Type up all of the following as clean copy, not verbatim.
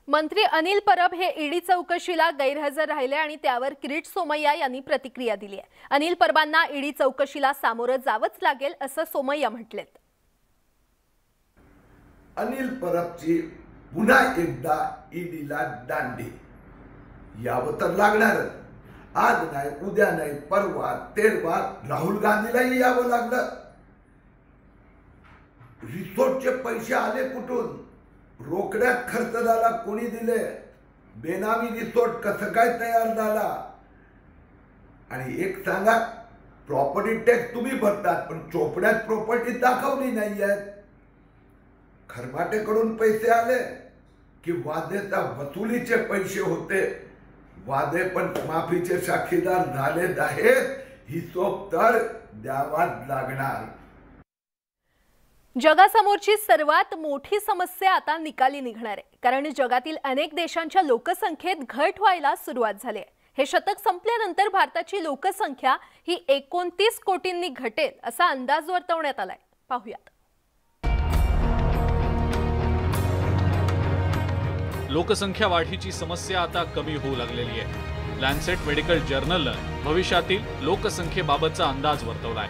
मंत्री अनिल परब हे ईडी चौकशीला गैरहजर राहिले आणि त्यावर किरीट सोमय्या यांनी प्रतिक्रिया दिली आहे। अनिल परबांना ईडी चौकशीला सामोरं जावंच लागेल असं सोमय्या म्हटलेत। अनिल परबची पुन्हा एकदा ईडीला दांडी यावं तर लागणारच। आज नाही, उद्या नाही, परवा तेरवा राहुल गांधीलाही यावं लागलं। रिसोर्टचे पैसे आले कुठून? रोकड्यात खर्च झाला, कोणी दिले? बेनामी रिसोर्ट कसं काय तयार झाला? आणि एक सांगा, प्रॉपर्टी टॅक्स तुम्ही भरतात पण चोपड्यात प्रॉपर्टी दाखवली नाहीये। खरमाटेकडून पैसे आले की वादेचा वसुलीचे पैसे होते? वादे पण माफीचे साक्षीदार झालेत आहेत, हिशोब तर द्यावाच लागणार। जगासमोरची सर्वात मोठी समस्या आता निकाली निघणार आहे, कारण जगातील अनेक देशांच्या लोकसंख्येत घट व्हायला सुरुवात झाली आहे। हे शतक संपल्यानंतर भारताची लोकसंख्या ही 29 कोटींनी घटेल असा अंदाज वर्तवण्यात आलाय। पाहूयात। लोकसंख्या वाढीची समस्या आता कमी होऊ लागलेली आहे। लॅन्सेट मेडिकल जर्नलनं भविष्यातील लोकसंख्येबाबतचा अंदाज वर्तवलाय।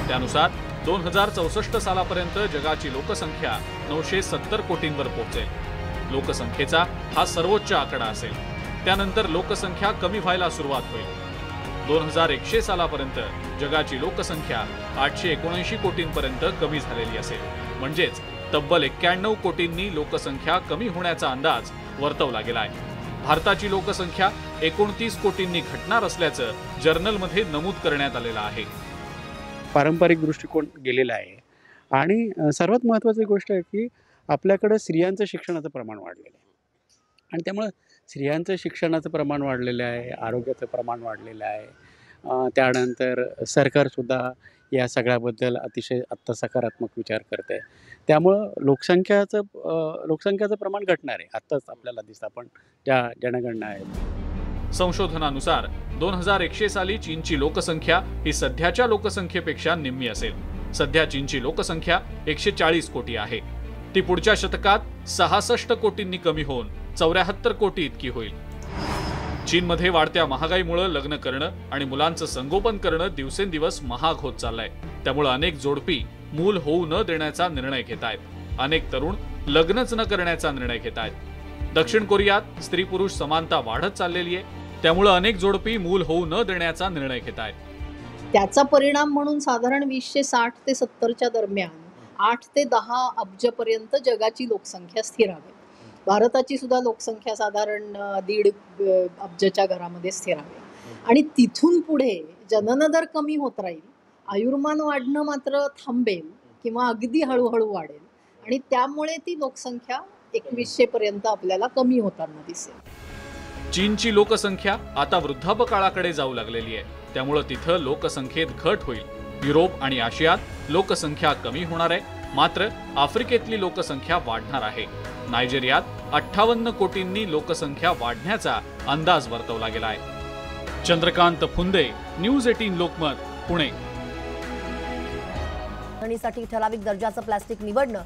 त्यानुसार 2064 सालापर्यंत जगाची लोकसंख्या 970 कोटींवर पोहोचेल। लोकसंख्येचा हा सर्वोच्च आकडा असेल। त्यानंतर लोकसंख्या कमी व्हायला सुरुवात होईल। 2100 सालापर्यंत जगाची लोकसंख्या 879 कोटींपर्यंत कमी झालेली असेल। म्हणजेच तब्बल 91 कोटींनी लोकसंख्या कमी होण्याचा अंदाज वर्तवला गेलाय। भारताची लोकसंख्या 29 कोटींनी घटणार असल्याचं जर्नलमध्ये नमूद करण्यात आलेलं आहे। पारंपरिक दृष्टिकोन गेलेला आहे आणि सर्वात महत्त्वाची गोष्ट आहे की आपल्याकडे स्त्रियांचं शिक्षणाचं प्रमाण वाढलेलं आहे आणि त्यामुळे स्त्रियांचं शिक्षणाचं प्रमाण वाढलेलं आहे, आरोग्याचं प्रमाण वाढलेलं आहे। त्यानंतर सरकारसुद्धा या सगळ्याबद्दल अतिशय आत्ता सकारात्मक विचार करते आहे। त्यामुळं लोकसंख्याचं प्रमाण घटणार आहे। आत्ताच आपल्याला दिसतं आपण ज्या जनगणना आहेत। संशोधनानुसार 2100 साली चीनची लोकसंख्या ही सध्याच्या लोकसंख्येपेक्षा निम्मी असेल। सध्या चीनची लोकसंख्या 140 कोटी आहे। ती पुढच्या शतकात 66 कोटींनी कमी होऊन 74 कोटी इतकी होईल। चीनमध्ये वाढत्या महागाईमुळे लग्न करणं आणि मुलांचं संगोपन करणं दिवसेंदिवस महाग होत चाललंय। त्यामुळे अनेक जोडपी मूल होऊ न देण्याचा निर्णय घेत आहेत। अनेक तरुण लग्नच न करण्याचा निर्णय घेत आहेत। दक्षिण कोरियात स्त्री पुरुष समानता वाढत चाललेली आहे। त्यामुळे अनेक जोडपी मूल होऊ न देण्याचा निर्णय घेत आहेत। त्याचा परिणाम म्हणून साधारण 2060 ते 70च्या दरम्यान 8 ते 10 अब्जपर्यंत जगाची लोकसंख्या स्थिरावेल। भारताची सुद्धा लोकसंख्या साधारण 1.5 अब्जच्या घरामध्ये स्थिरावेल आणि तिथून पुढे जनन दर कमी होत राहील। आयुर्मान वाढणं मात्र थांबेल किंवा अगदी हळूहळू वाढेल आणि त्यामुळे ती लोकसंख्या 2100 पर्यंत आपल्याला कमी होताना दिसेल। चीनची लोकसंख्या आता वृद्धापकाळाकडे जाऊ लागलेली आहे। त्यामुळे तिथं लोकसंख्येत घट होईल। युरोप आणि आशियात लोकसंख्या कमी होणार आहे, मात्र आफ्रिकेतली लोकसंख्या वाढणार आहे। नायजेरियात 58 कोटींनी लोकसंख्या वाढण्याचा अंदाज वर्तवला गेलाय। चंद्रकांत फुंदे, न्यूज 18 लोकमत, पुणे। साठी ठराविक दर्जाचं प्लास्टिक निवडणं।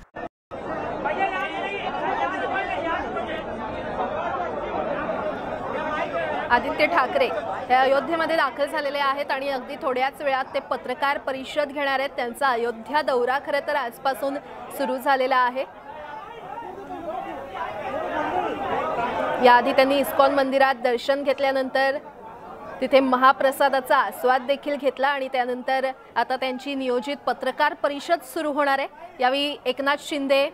आदित्य ठाकरे हे अयोध्येमध्ये दाखल झालेले आहेत आणि अगदी थोड्याच वेळात ते पत्रकार परिषद घेणार आहेत। त्यांचा अयोध्या दौरा खरं तर आजपासून सुरू झालेला आहे। याआधी त्यांनी इस्कॉन मंदिरात दर्शन घेतल्यानंतर तिथे महाप्रसादाचा आस्वाद देखील घेतला आणि त्यानंतर आता त्यांची नियोजित पत्रकार परिषद सुरू होणार आहे। यावेळी एकनाथ शिंदे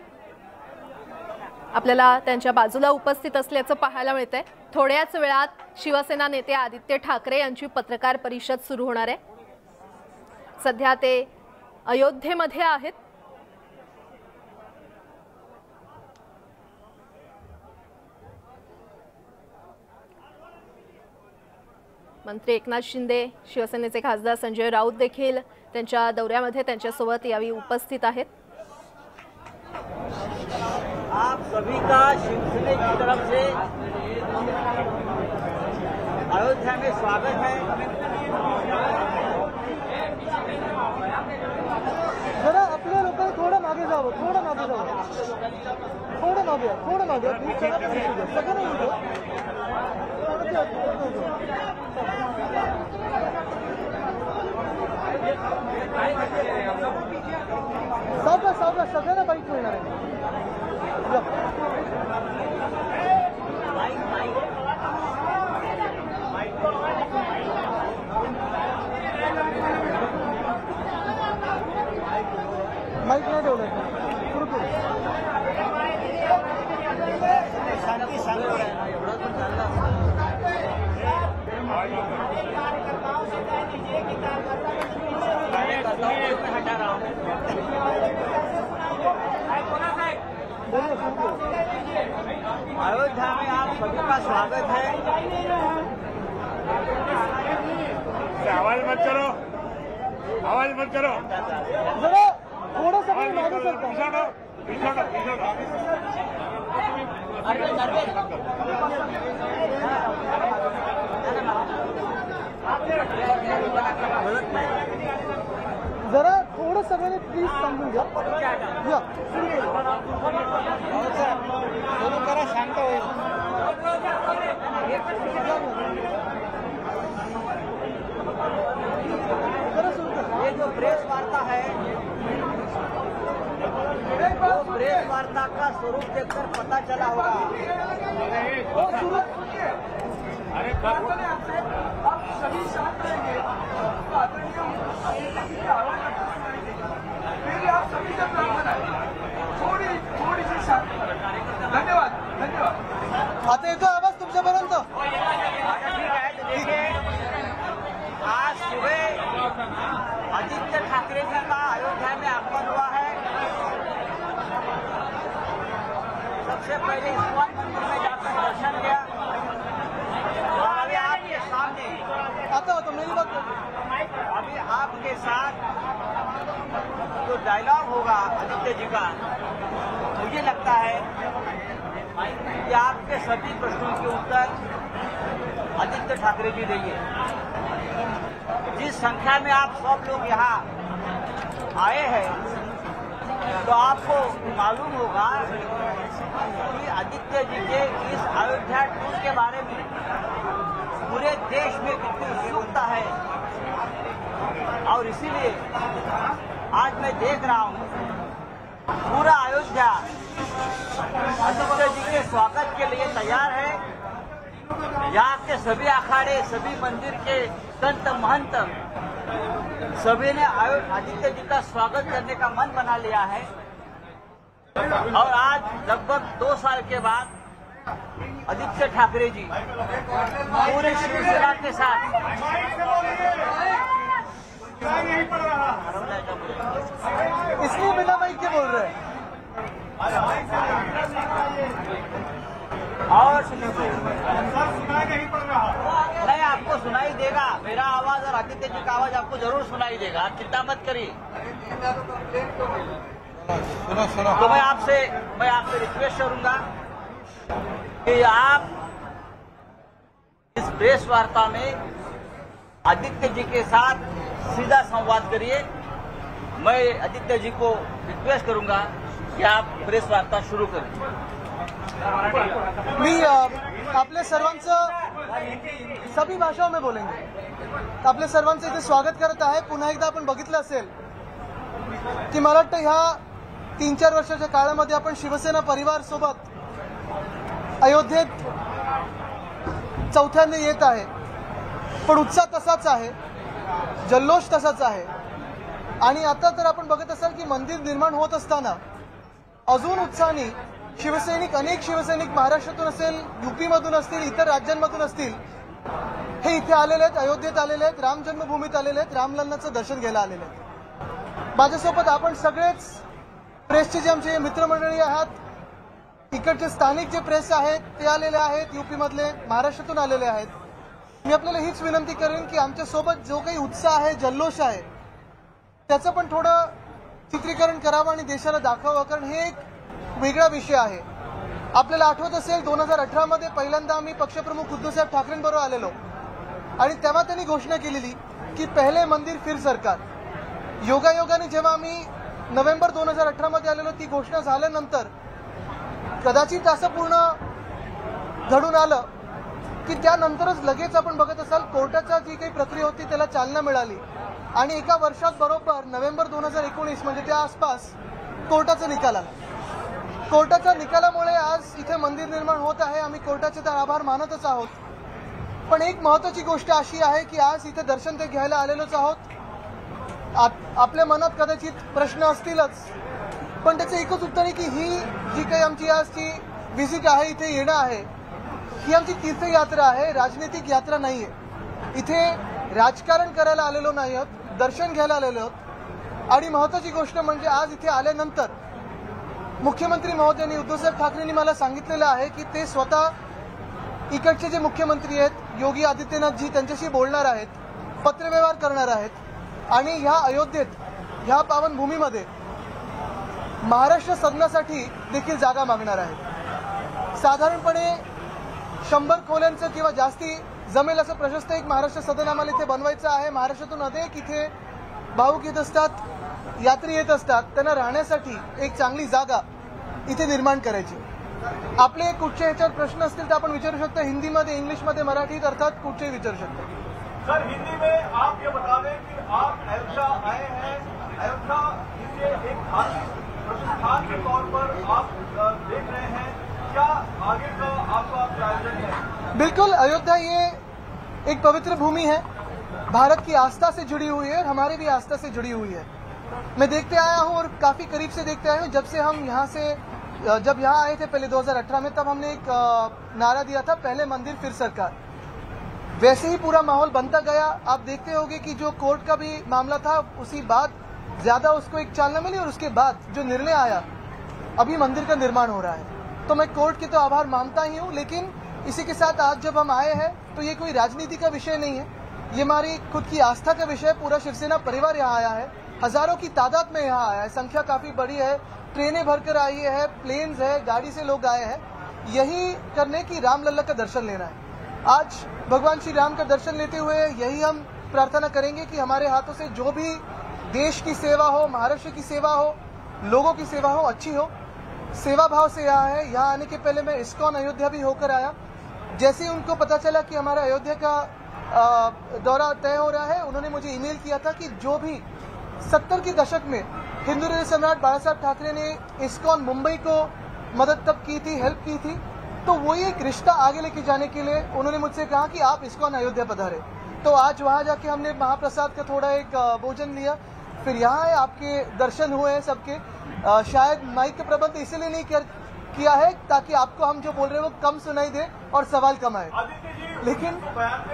आपल्याला त्यांच्या बाजूला उपस्थित असल्याचं पाहायला मिळतंय। थोड्याच वेळात शिवसेना नेते आदित्य ठाकरे यांची पत्रकार परिषद सुरू होणार आहे। सध्या ते अयोध्येमध्ये आहेत। मंत्री एकनाथ शिंदे, शिवसेनेचे खासदार संजय राऊत देखील त्यांच्या दौऱ्यामध्ये त्यांच्यासोबत यावेळी उपस्थित आहेत। आप सभी का शिवसेना की तरफ से अयोध्या में स्वागत है। जरा अपने लोगों को थोड़ा मागे जावं, थोडं मागे जावं, थोडं मागे, थोडं मागे. प्लीज सगळं सावकाश सावकाश, सगळ्यांना बाईक मिळणार आहे. माईक नाही ठेवलं सुरू करू. शांती शांती हटा रहा हूँ. अयोध्या में आप सभी का स्वागत है. आवाज मत करो, आवाज मत करो. जरा थोडं सगळं मागे सरका. जरा थोडं सगळ्यांनी प्लीज समजून घ्या. या सुरू करा, शांत होईल. ये जो प्रेस वार्ता है, वो प्रेस वार्ता का स्वरूप देखकर पता चला होगा. अरे आप सभी शांत रहेंगे. मेरी आप सभी से प्रार्थना है, थोड़ी सी शांति. धन्यवाद धन्यवाद. आता येतो आवाज तुमच्यापर्यंत. देखिए, आज सुबह आदित्य ठाकरे जी का अयोध्या में आगमन हुआ है. सबसे पहले इस्कॉन मंदिर में जाकर दर्शन किया. और अभी आपके सामने, आता होतो मेरी बात. अभी आपके साथ जो डायलॉग होगा आदित्य जी का, मुझे लगता है कि आपके सभी प्रश्नों के उत्तर आदित्य ठाकरे जी देंगे. जिस संख्या में आप सब लोग यहाँ आए हैं, तो आपको मालूम होगा कि आदित्य जी के इस अयोध्या टूर के बारे में पूरे देश में कितनी उत्सुकता है. और इसीलिए आज मैं देख रहा हूँ पूरा अयोध्या आदित्य जी के स्वागत के लिए तैयार है. यहाँ के सभी अखाड़े, सभी मंदिर के संत महंत, सभी ने आदित्य जी का स्वागत करने का मन बना लिया है. और आज लगभग 2 साल के बाद आदित्य ठाकरे जी पूरे शिवसेना के साथ इसलिए बिना माइक के बोल रहे हैं. और नहीं, आपको सुनाई देगा मेरा आवाज और आदित्य जी का आवाज आपको जरूर सुनाई देगा. आप चिंता मत करिए. तो मैं आपसे रिक्वेस्ट करूंगा कि आप इस प्रेस वार्ता में आदित्य जी के साथ सीधा संवाद करिए. मैं आदित्य जी को रिक्वेस्ट करूंगा कि आप प्रेस वार्ता शुरू करें. मी आपल्या सर्वांचं सभी भाषाओं में बोलेंगे. आपल्या सर्वांचं इथे स्वागत करत आहे. पुन्हा एकदा आपण बघितलं असेल की मला वाटतं ह्या 3-4 वर्षाच्या काळामध्ये आपण शिवसेना परिवार सोबत अयोध्येत चौथ्यांदा येत आहे. पण उत्साह तसाच आहे, जल्लोष तसाच आहे. आणि आता तर आपण बघत असाल की मंदिर निर्माण होत असताना अजून उत्साहाने शिवसैनिक, अनेक शिवसैनिक महाराष्ट्रातून असेल, यूपी मधून असतील, इतर राज्यांमधून असतील, हे इथे आलेले आहेत, अयोध्येत आलेले आहेत, राम जन्मभूमीत आलेले आहेत, रामलल्लाचं दर्शन घ्यायला आलेले आहेत. माझ्यासोबत आपण सगळेच प्रेसचे जे आमचे मित्रमंडळी आहात, इकडचे स्थानिक जे प्रेस आहेत ते आलेले आहेत, यूपी मधले, महाराष्ट्रातून आलेले आहेत. मी आपल्याला हीच विनंती करेन की आमच्यासोबत जो काही उत्साह आहे, जल्लोष आहे, त्याचं पण थोडं चित्रीकरण करावं आणि देशाला दाखवावं. कारण हे एक वेगळा विषय आहे. आपल्याला आठवत असेल 2018 मध्ये पहिल्यांदा आम्ही पक्षप्रमुख उद्धवसाहेब ठाकरेंबरोबर आलेलो आणि तेव्हा त्यांनी घोषणा केलेली की पहिले मंदिर फिर सरकार. योगायोगाने जेव्हा आम्ही नोव्हेंबर 2018 मध्ये आलेलो ती घोषणा झाल्यानंतर कदाचित असं पूर्ण घडून आलं की त्यानंतरच लगेच आपण बघत असाल कोर्टाच्या जी काही प्रक्रिया होती त्याला चालना मिळाली आणि एका वर्षात बरोबर नोव्हेंबर 2019 म्हणजे त्या आसपास कोर्टाचा निकाल आला. कोर्टाच्या निकालामुळे आज इथे मंदिर निर्माण होत आहे. आम्ही कोर्टाचे तर आभार मानतच आहोत. पण एक महत्त्वाची गोष्ट अशी आहे की आज इथे दर्शन ते घ्यायला आलेलोच आहोत. आपल्या मनात कदाचित प्रश्न असतीलच, पण त्याचं एकच उत्तर आहे की ही जी काही आमची आजची व्हिजिट आहे, इथे येणं आहे, ही आमची तीर्थयात्रा आहे, राजनैतिक यात्रा नाही आहे. इथे राजकारण करायला आलेलो नाही आहोत, दर्शन घ्यायला आलेलो आहोत. आणि महत्त्वाची गोष्ट म्हणजे आज इथे आल्यानंतर मुख्यमंत्री महोदयांनी उद्धवसाहेब ठाकरेंनी मला सांगितलेलं आहे की ते स्वतः इकडचे जे मुख्यमंत्री आहेत योगी आदित्यनाथजी त्यांच्याशी बोलणार आहेत, पत्रव्यवहार करणार आहेत आणि ह्या अयोध्येत ह्या पावनभूमीमध्ये महाराष्ट्र सदनासाठी देखील जागा मागणार आहेत. साधारणपणे 100 खोल्यांचं किंवा जास्ती जमेल असं प्रशस्त एक महाराष्ट्र सदन आम्हाला इथे बनवायचं आहे. महाराष्ट्रातून अनेक इथे भाविक येत असतात, यात्री येत असतात, त्यांना राहण्यासाठी एक चांगली जागा इथे निर्माण करायची. आपले कुठचे ह्याच्यावर प्रश्न असतील तर आपण विचारू शकता, हिंदीमध्ये, इंग्लिशमध्ये, मराठीत, अर्थात कुठचेही विचारू शकता. सर, हिंदी में आप ये बता दें कि आप अयोध्या आए हैं, अयोध्या इसे एक धार्मिक प्रतिष्ठान के तौर पर आप देख रहे हैं, क्या आगे का आपका आयोजन है? बिल्कुल, अयोध्या ये एक पवित्र भूमि है, भारत की आस्था से जुड़ी हुई है, हमारी भी आस्था से जुड़ी हुई है. मैं देखते आया हूँ और काफी करीब से देखते आया हूँ. जब यहाँ आए थे पहले 2018 में, तब हमने एक नारा दिया था, पहले मंदिर फिर सरकार. वैसे ही पूरा माहौल बनता गया. आप देखते होंगे कि जो कोर्ट का भी मामला था उसी बाद ज्यादा उसको एक चालना मिली और उसके बाद जो निर्णय आया, अभी मंदिर का निर्माण हो रहा है. तो मैं कोर्ट के तो आभार मानता ही हूँ, लेकिन इसी के साथ आज जब हम आए हैं तो ये कोई राजनीति का विषय नहीं है, ये हमारी खुद की आस्था का विषय. पूरा शिवसेना परिवार यहाँ आया है, हजारों की तादाद में यहाँ आया है, संख्या काफी बड़ी है, ट्रेनें भरकर आई है, प्लेन्स है, गाड़ी से लोग आए हैं यही करने की रामलला का दर्शन लेना है. आज भगवान श्री राम का दर्शन लेते हुए यही हम प्रार्थना करेंगे कि हमारे हाथों से जो भी देश की सेवा हो, महाराष्ट्र की सेवा हो, लोगों की सेवा हो, अच्छी हो. सेवा भाव से यहाँ है. यहाँ आने के पहले मैं इस्कॉन अयोध्या भी होकर आया. जैसे ही उनको पता चला कि हमारा अयोध्या का दौरा तय हो रहा है, उन्होंने मुझे ईमेल किया था कि जो भी 70 के दशक में हिंदू हृदय सम्राट बाला साहब ठाकरे ने इस्कॉन मुंबई को मदद तब की थी, हेल्प की थी, तो वही एक रिश्ता आगे लेके जाने के लिए उन्होंने मुझसे कहा कि आप इस्कॉन अयोध्या पधारे. तो आज वहाँ जाके हमने महाप्रसाद का थोड़ा एक भोजन लिया, फिर यहाँ आए, आपके दर्शन हुए हैं सबके. शायद माइक का प्रबंध इसलिए नहीं किया है ताकि आपको हम जो बोल रहे हैं वो कम सुनाई दे और सवाल कम आए. लेकिन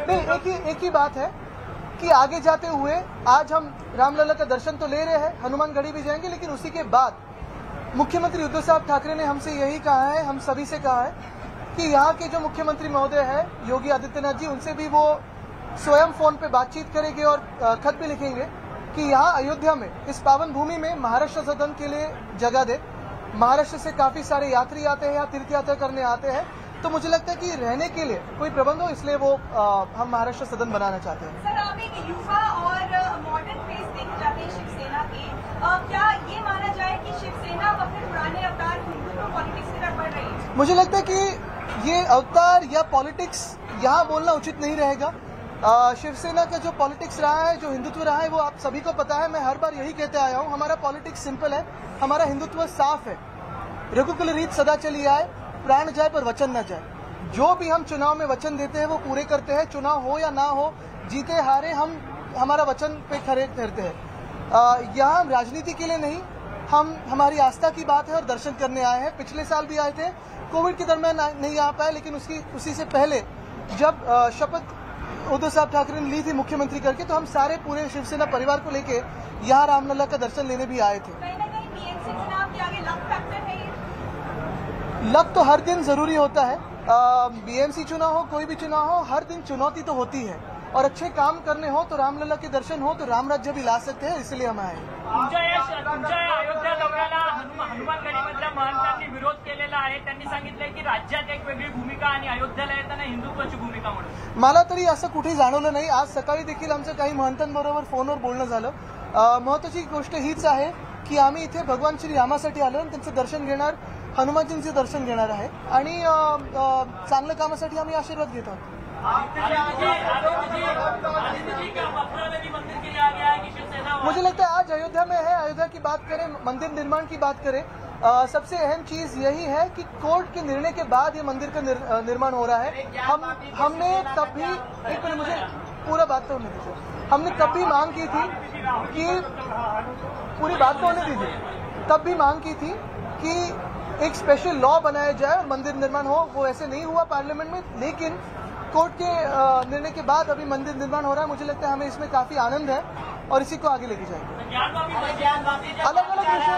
नहीं, एक ही बात है कि आगे जाते हुए आज हम रामलला का दर्शन तो ले रहे हैं, हनुमानगढ़ी भी जाएंगे, लेकिन उसी के बाद मुख्यमंत्री उद्धव साहब ठाकरे ने हमसे यही कहा है, हम सभी से कहा है कि यहाँ के जो मुख्यमंत्री महोदय है योगी आदित्यनाथ जी, उनसे भी वो स्वयं फोन पे बातचीत करेंगे और खत भी लिखेंगे कि यहाँ अयोध्या में इस पावन भूमि में महाराष्ट्र सदन के लिए जगह दे. महाराष्ट्र से काफी सारे यात्री आते हैं, यहाँ तीर्थ यात्रा करने आते हैं, तो मुझे लगता है कि रहने के लिए कोई प्रबंध हो, इसलिए वो हम महाराष्ट्र सदन बनाना चाहते हैं. सर, आप एक युवा और मॉडर्न फेस देखे जाते हैं शिवसेना के, क्या ये माना जाए कि शिवसेना अपने पुराने अवतार हिंदुत्व पॉलिटिक्स की तरफ बढ़ रही है? मुझे लगता है कि ये अवतार या पॉलिटिक्स यहाँ बोलना उचित नहीं रहेगा. शिवसेना का जो पॉलिटिक्स रहा है, जो हिंदुत्व रहा है, वो आप सभी को पता है. मैं हर बार यही कहते आया हूँ, हमारा पॉलिटिक्स सिंपल है, हमारा हिंदुत्व साफ है. रघुकुल रीत सदा चली आए, प्राण जाए पर वचन न जाए. जो भी हम चुनाव में वचन देते हैं वो पूरे करते हैं, चुनाव हो या ना हो, जीते हारे हम हमारा वचन पे खरे ठहरते हैं. यहाँ हम राजनीति के लिए नहीं, हम हमारी आस्था की बात है और दर्शन करने आए हैं. पिछले साल भी आए थे, कोविड के दरमियान नहीं आ पाए, लेकिन उसी से पहले जब शपथ उद्धव साहब ठाकरे ने ली थी मुख्यमंत्री करके, तो हम सारे पूरे शिवसेना परिवार को लेके यहाँ रामलला का दर्शन लेने भी आए थे. कहीं ना कहीं बीएमसी चुनाव के आगे लक फैक्टर है ये? लक तो हर दिन जरूरी होता है. बीएमसी चुनाव हो, कोई भी चुनाव हो, हर दिन चुनौती तो होती है, और अच्छे काम करने हो तो रामलला के दर्शन हो तो राम राज्य भी ला सकते हैं, इसलिए हम आए. तुमच्या अयोध्या दौऱ्याला हनुमानगढीमधल्या महंतांनी विरोध केलेला आहे. त्यांनी सांगितलंय की राज्यात एक वेगळी भूमिका आणि अयोध्येला येताना हिंदुत्वाची भूमिका म्हणून. मला तरी असं कुठे जाणवलं नाही. आज सकाळी देखील आमचं काही महंतांबरोबर फोनवर बोलणं झालं. महत्वाची गोष्ट हीच आहे की आम्ही इथे भगवान श्री रामासाठी आलो आणि त्यांचं दर्शन घेणार, हनुमानजींचे दर्शन घेणार आहे आणि चांगल्या कामासाठी आम्ही आशीर्वाद घेत आहोत. मुझे लगता है आज अयोध्या में है, अयोध्या की बात करें, मंदिर निर्माण की बात करें, सबसे अहम चीज यही है कि कोर्ट के निर्णय के बाद ये मंदिर का निर्माण हो रहा है. हमने तब भी, एक मिनट मुझे पूरा बात तो होने दीजिए, हमने तब भी मांग की थी कि पूरी बात तो होने दीजिए, तब भी मांग की थी कि एक स्पेशल लॉ बनाया जाए और मंदिर निर्माण हो. वो ऐसे नहीं हुआ पार्लियामेंट में, लेकिन कोर्ट के निर्णय के बाद अभी मंदिर निर्माण हो रहा है. मुझे लगता है हमें इसमें काफी आनंद है और इसी को आगे लेके जाएंगे. अलग अलग विषय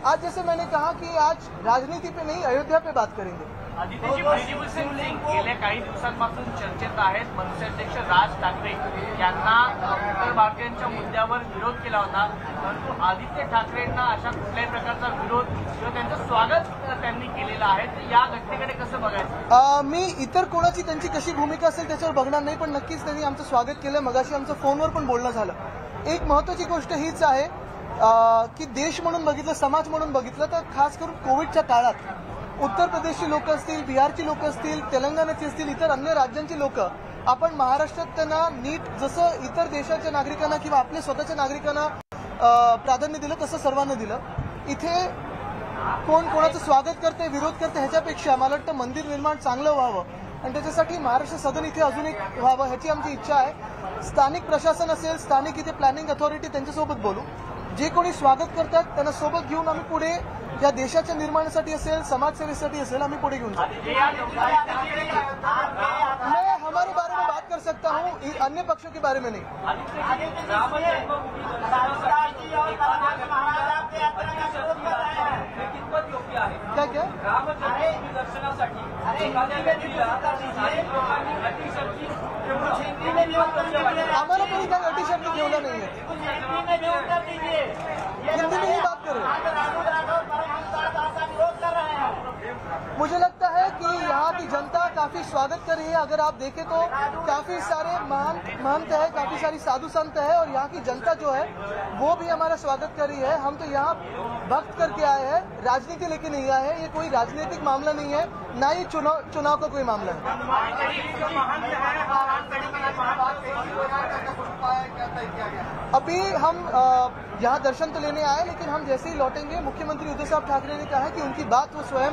आज जैसे मैंने कहा कि आज राजनीति पे नहीं, अयोध्या पे बात करेंगे. आदित्यजी, भाई सिंग गेल्या काही दिवसांपासून चर्चेत आहेत. मनसे अध्यक्ष राज ठाकरे यांना उत्तर भारतीयांच्या मुद्द्यावर विरोध केला होता, परंतु आदित्य ठाकरेंना अशा कुठल्याही प्रकारचा विरोध किंवा त्यांचं स्वागत त्यांनी केलेलं आहे. तर या घटनेकडे कसं बघायचं? मी इतर कोणाची त्यांची कशी भूमिका असेल त्याच्यावर बघणार नाही, पण नक्कीच त्यांनी आमचं स्वागत केलं. मगाशी आमचं फोनवर पण बोलणं झालं. एक महत्वाची गोष्ट हीच आहे की देश म्हणून बघितलं, समाज म्हणून बघितलं तर खास करून कोविडच्या काळात उत्तर प्रदेशची लोक असतील, बिहारची लोक असतील, तेलंगणाची असतील, इतर अन्य राज्यांची लोक, आपण महाराष्ट्रात त्यांना नीट जसं इतर देशाच्या नागरिकांना किंवा आपल्या स्वतःच्या नागरिकांना प्राधान्य दिलं तसं सर्वांना दिलं. इथे कोण कोणाचं स्वागत करते, विरोध करते ह्याच्यापेक्षा मला वाटतं मंदिर निर्माण चांगलं व्हावं आणि त्याच्यासाठी महाराष्ट्र सदन इथे अजून एक व्हावं ह्याची आमची इच्छा आहे. स्थानिक प्रशासन असेल, स्थानिक इथे प्लॅनिंग अथॉरिटी, त्यांच्यासोबत बोलू. जे कोणी स्वागत करतात त्यांना सोबत घेऊन आम्ही पुढे या देशाच्या निर्माणासाठी असेल, समाजसेवेसाठी असेल, आम्ही पुढे घेऊन जाऊ. मैं हमारे बारे में बात कर सकता हूँ, अन्य पक्षों के बारे में नहीं. क्या क्या आम्हाला कोणी काही अटी शब्द ठेवला नाहीये. हिंदी में ही बात कर रहे हैं. मुझे लगता है कि यहाँ की जनता काफी स्वागत कर रही है. अगर आप देखें तो काफी सारे महंत है, काफी सारी साधु संत है और यहाँ की जनता जो है वो भी हमारा स्वागत कर रही है. हम तो यहाँ भक्त करके आए हैं, राजनीति लेके नहीं आए हैं. ये कोई राजनीतिक मामला नहीं है, ना ही चुनाव का कोई मामला है. अभी हम यहाँ दर्शन तो लेने आए, लेकिन हम जैसे ही लौटेंगे मुख्यमंत्री उद्धव साहब ठाकरे ने कहा है कि उनकी बात वो स्वयं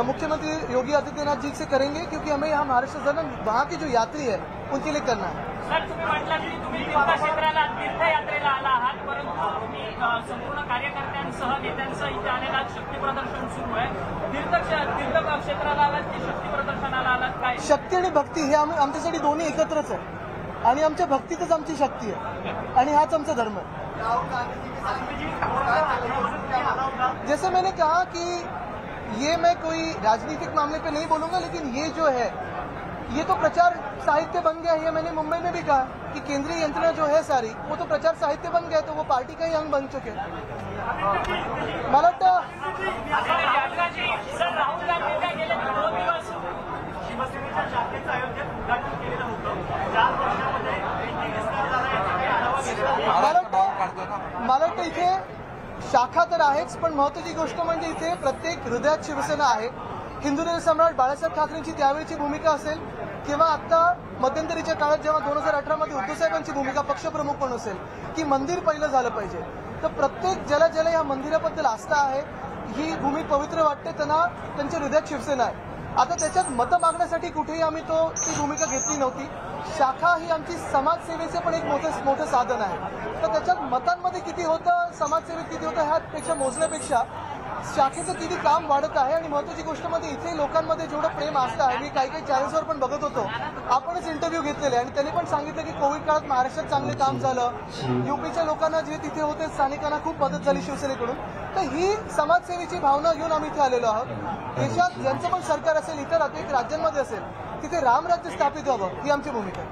मुख्यमंत्री योगी आदित्यनाथ जी से करेंगे, क्योंकि हमें यहाँ महाराष्ट्र सदन वहाँ की जो यात्री है उनके लिए करना है. सर, तुम्ही म्हटलं की तुम्ही तीर्थक्षेत्राला तीर्थयात्रेला आला आहात, परंतु तुम्ही संपूर्ण कार्यकर्त्यांसह नेत्यांसह इथे आलेला शक्ती प्रदर्शन सुरू आहे. तीर्थक्षेत्राला आलात की शक्ती प्रदर्शनाला आलात? काय शक्ती आणि भक्ती हे आमच्यासाठी दोन्ही एकत्रच आहे आणि आमच्या भक्तीतच आमची शक्ती आहे आणि हाच आमचा धर्म आहे. जैसे मैंने कहा कि ये मैं कोई राजनीतिक मामले पे नहीं बोलूंगा, लेकिन ये जो है ये तो प्रचार साहित्य बन गया है. ये मैंने मुंबई में भी कहा कि केंद्रीय यंत्रणा जो है सारी वो तो प्रचार साहित्य बन गया, तो वो पार्टी का ही अंग बन चुके. मला वाटतं मला वाटतं इथे शाखा तर आहेच, पण महत्वाची गोष्ट म्हणजे इथे प्रत्येक हृदयात शिवसेना आहे. हिंदू सम्राट बाळासाहेब ठाकरेंची त्यावेळीची भूमिका असेल किंवा आता मध्यंतरीच्या काळात जेव्हा 2018 मध्ये उद्धव साहेबांची भूमिका पक्षप्रमुख पण असेल की मंदिर पहिलं झालं पाहिजे, तर प्रत्येक ज्याला या मंदिराबद्दल आस्था आहे, ही भूमी पवित्र वाटते, त्यांना त्यांच्या हृदयात शिवसेना आहे. आता त्याच्यात मतं मागण्यासाठी कुठेही आम्ही ती भूमिका घेतली नव्हती. शाखा ही आमची समाजसेवेचे पण एक मोठं साधन आहे. तर त्याच्यात मतांमध्ये किती होतं, समाजसेवेत किती होतं ह्यापेक्षा मोजण्यापेक्षा शाखेचं किती काम वाढत आहे. आणि महत्वाची गोष्ट म्हणजे इथे लोकांमध्ये जेवढं प्रेम आस्था आहे, मी काही चॅनल्सवर पण बघत होतो, आपणच इंटरव्ह्यू घेतलेले आणि त्यांनी पण सांगितलं की कोविड काळात महाराष्ट्रात चांगले काम झालं, यूपीच्या लोकांना जे तिथे होते स्थानिकांना खूप मदत झाली शिवसेनेकडून. तर ही समाजसेवेची भावना घेऊन आम्ही इथे आलेलो आहोत. देशात ज्यांचं पण सरकार असेल, इतर अनेक राज्यांमध्ये असेल, तिथे रामराज्य स्थापित व्हावं ही आमची भूमिका आहे.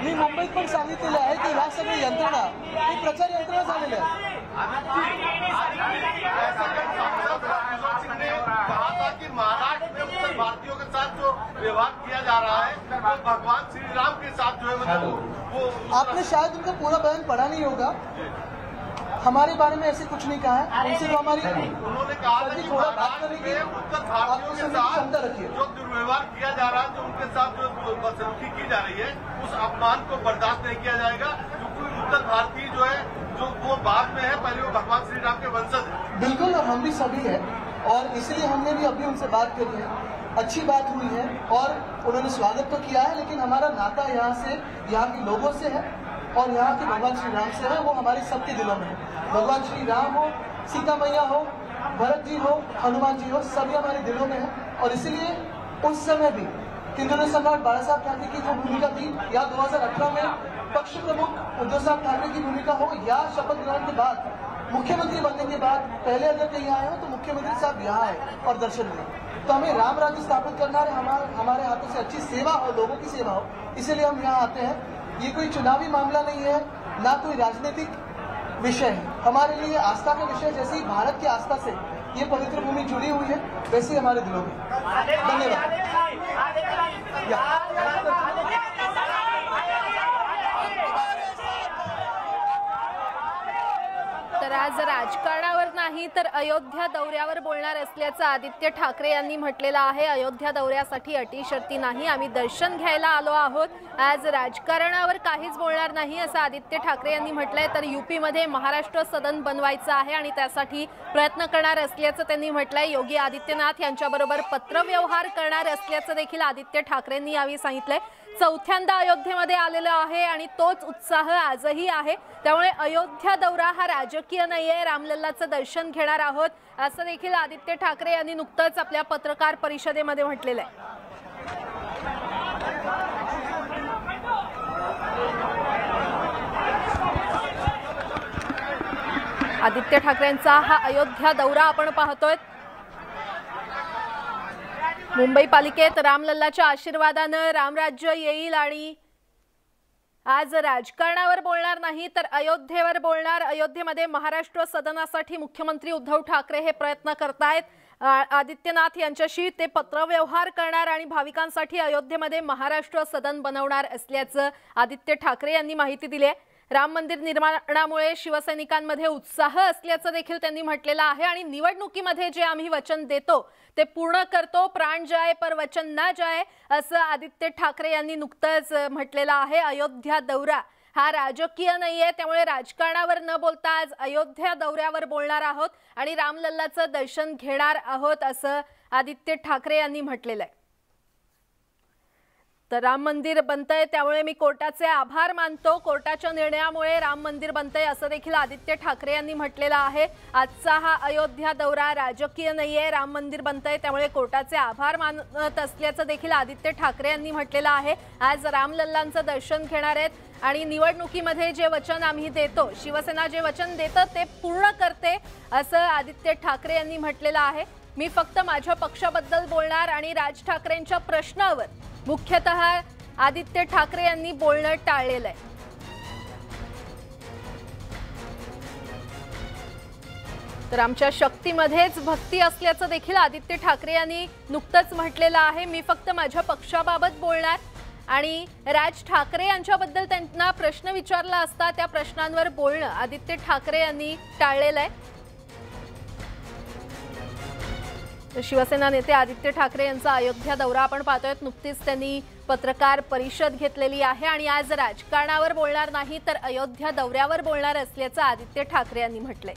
मी मुंबईत पण सांगितलेलं आहे की ह्या सगळी यंत्रणा ही प्रचार यंत्रणा झालेल्या आहे. महाराष्ट्र में उत्तर भारतीयों के साथ जो व्यवहार किया जा रहा है वो भगवान श्री राम के साथ जो है मतलब वो आपने शायद उनका पूरा बयान पढ़ा नहीं होगा। हमारे बारे में ऐसे कुछ नहीं कहा है, उनसे तो हमारी उन्होंने कहा था कि महाराष्ट्र में उत्तर भारतीयों के साथ जो दुर्व्यवहार किया जा रहा है, जो उनके साथ जो बदसलूकी की जा रही है, उस अपमान को बर्दाश्त नहीं किया जाएगा, क्योंकि उत्तर भारतीय जो है जो वो बाद में है, पहले वो भगवान श्री राम के वंशज है। बिल्कुल, और हम भी सभी है, और इसलिए हमने भी अभी उनसे बात करी है, अच्छी बात हुई है और उन्होंने स्वागत तो किया है, लेकिन हमारा नाता यहाँ से, यहाँ के लोगों से है और यहाँ के भगवान श्री राम से है, वो हमारे सबके दिलों में है। भगवान श्री राम हो, सीता मैया हो, भरत जी हो, हनुमान जी हो, सभी हमारे दिलों में है। और इसलिए उस समय भी हिंदुस्तान सम्राट बाला साहब ठाकरे की जो भूमिका थी, या 2018 में पक्ष प्रमुख उद्धव साहब ठाकरे की भूमिका हो, या शपथ ग्रहण के बाद मुख्यमंत्री बनने के बाद पहले अगर कहीं आए हो तो मुख्यमंत्री साहब यहाँ आए और दर्शन दें। तो हमें राम राज्य स्थापित करना है, हमारे हाथों से अच्छी सेवा हो, लोगों की सेवा हो, इसीलिए हम यहाँ आते हैं। ये कोई चुनावी मामला नहीं है, ना कोई राजनीतिक विषय है, हमारे लिए आस्था का विषय। जैसे ही भारत की आस्था से ये पवित्र भूमि जुड़ी हुई है, वैसे ही हमारे दिलों में। धन्यवाद। तर आज राजकारणावर नाही तर अयोध्या दौऱ्यावर बोलणार असल्याचं आदित्य ठाकरे यांनी म्हटलेलं आहे। अयोध्या दौऱ्यासाठी अटी शर्ती नाही, आम्ही दर्शन घ्यायला आलो आहोत, आज राजकारणावर काहीच बोलणार नाही असं आदित्य ठाकरे यांनी म्हटलंय। तर यूपी मध्ये महाराष्ट्र सदन बनवायचं आहे आणि त्यासाठी प्रयत्न करणार असल्याचं त्यांनी म्हटलंय। योगी आदित्यनाथ यांच्याबरोबर पत्रव्यवहार करणार असल्याचं देखील आदित्य ठाकरेंनी यावेळी सांगितलंय। चौथ्यांदा अयोध्येमध्ये आलेलो आहे आणि तोच उत्साह आजही आहे, त्यामुळे अयोध्या दौरा हा राजकीय नाहीये, रामलल्लाचं दर्शन घेणार आहोत असं देखील आदित्य ठाकरे यांनी नुकतंच आपल्या पत्रकार परिषदेमध्ये म्हटलेलं आहे। आदित्य ठाकरेंचा हा अयोध्या दौरा आपण पाहतोय। मुंबई पालिकेत रामलल्लाच्या आशीर्वादानं रामराज्य येईल आणि आज राजकारणावर बोलणार नाही तर अयोध्येवर बोलणार। अयोध्येमध्ये महाराष्ट्र सदनासाठी मुख्यमंत्री उद्धव ठाकरे हे प्रयत्न करतायत। आदित्यनाथ यांच्याशी ते पत्रव्यवहार करणार आणि भाविकांसाठी अयोध्येमध्ये महाराष्ट्र सदन बनवणार असल्याचं आदित्य ठाकरे यांनी माहिती दिली आहे। राम मंदिर निर्माणामुळे शिवसैनिकांमध्ये उत्साह असल्याचं देखील त्यांनी म्हटलेलं आहे आणि निवडणुकीमध्ये जे आम्ही वचन देतो ते पूर्ण करतो, प्राण जाए पर वचन ना जाए असं आदित्य ठाकरे यांनी नुकतंच म्हटलेलं आहे। अयोध्या दौरा हा राजकीय नाहीये, त्यामुळे राजकारणावर न बोलता आज अयोध्या दौऱ्यावर बोलणार आहोत आणि रामलल्लाचं दर्शन घेणार आहोत असं आदित्य ठाकरे यांनी म्हटलेलं आहे। तर राम मंदिर बनतंय त्यामुळे मी कोर्टाचे आभार मानतो, कोर्टाच्या निर्णयामुळे राम मंदिर बनतंय असं देखील आदित्य ठाकरे यांनी म्हटलेलं आहे। आजचा हा अयोध्या दौरा राजकीय नाहीये, राम मंदिर बनतंय त्यामुळे कोर्टाचे आभार मानत असल्याचं देखील आदित्य ठाकरे यांनी म्हटलेलं आहे। आज रामलल्लांचं दर्शन घेणार आहेत आणि निवडणुकीमध्ये जे वचन आम्ही देतो, शिवसेना जे वचन देतं ते पूर्ण करते असं आदित्य ठाकरे यांनी म्हटलेलं आहे। मी फक्त माझ्या पक्षाबद्दल बोलणार आणि राज ठाकरेंच्या प्रश्नावर मुख्यतः आदित्य ठाकरे यांनी बोलणं टाळलेलं आहे। तर आमच्या शक्तीमध्येच भक्ती असल्याचं देखील आदित्य ठाकरे यांनी नुकतंच म्हटलेलं आहे। मी फक्त माझ्या पक्षाबाबत बोलणार आणि राज ठाकरे यांच्याबद्दल त्यांना प्रश्न विचारला असता त्या प्रश्नांवर बोलणं आदित्य ठाकरे यांनी टाळलेलं आहे। शिवसेना नेते आदित्य ठाकरे यांचा अयोध्या दौरा आपण पाहतोय। नुकतीच त्यांनी पत्रकार परिषद घेतलेली आहे आणि आज राजकारणावर बोलणार नाही तर अयोध्या दौऱ्यावर बोलणार असल्याचं आदित्य ठाकरे यांनी म्हटलंय।